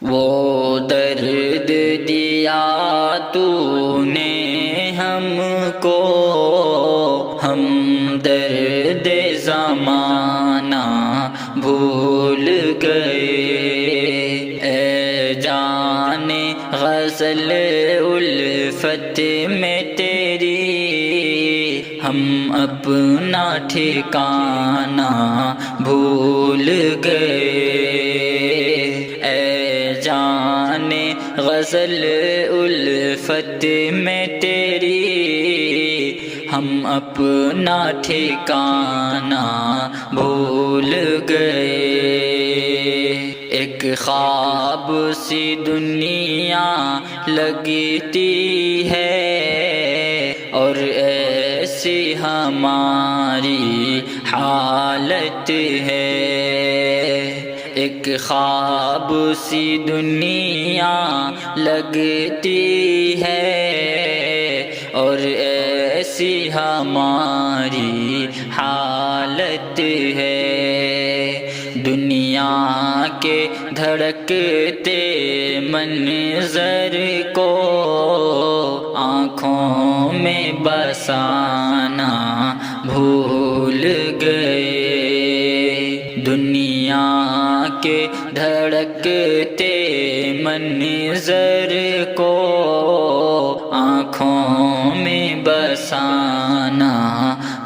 وہ درد دیا تو نے ہم کو، ہم درد زمانہ بھول گئے۔ اے جان غزل الفت میں تیری، ہم اپنا ٹھکانہ بھول گئے۔ اے جان غزل الفت میں تیری، ہم اپنا ٹھکانہ بھول گئے۔ ایک خواب سی دنیا لگتی ہے، اور ایسی ہماری حالت ہے۔ ایک خواب سی دنیا لگتی ہے، اور ایسی ہماری حالت ہے۔ دنیا کے دھڑکتے منظر کو آنکھوں میں بسانا بھول گئے۔ دنیا کے دھڑکتے منظر کو آنکھوں میں بسانا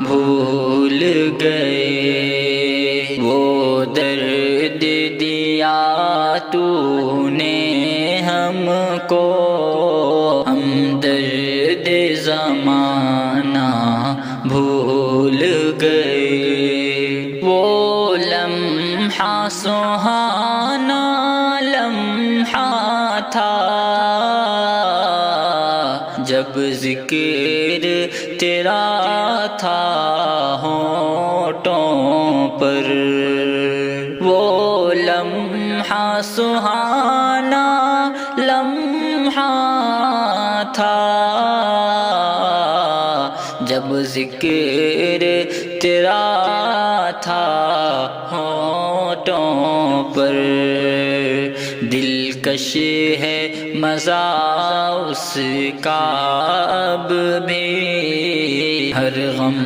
بھول گئے۔ وہ درد دیا تو نے ہم کو، ہم درد زمانہ بھول گئے۔ وہ لمحہ سہانا لمحہ تھا، جب ذکر تیرا تھا ہونٹوں پر۔ وہ لمحہ سہانا لمحہ تھا، جب ذکر تیرا تھا ہونٹوں پر۔ دلکش ہے مزہ اس کا اب بھی، ہر غم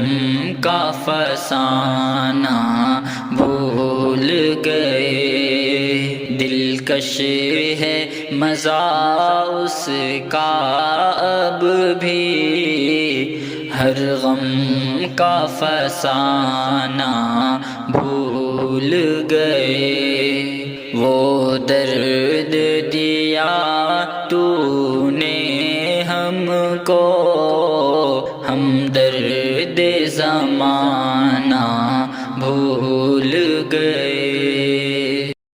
کا فسانہ بھول گئے۔ دلکش ہے مزہ اس کا اب بھی، ہر غم کا فسانہ بھول گئے۔ وہ درد دیا تو نے ہم کو، ہم درد زمانہ بھول گئے۔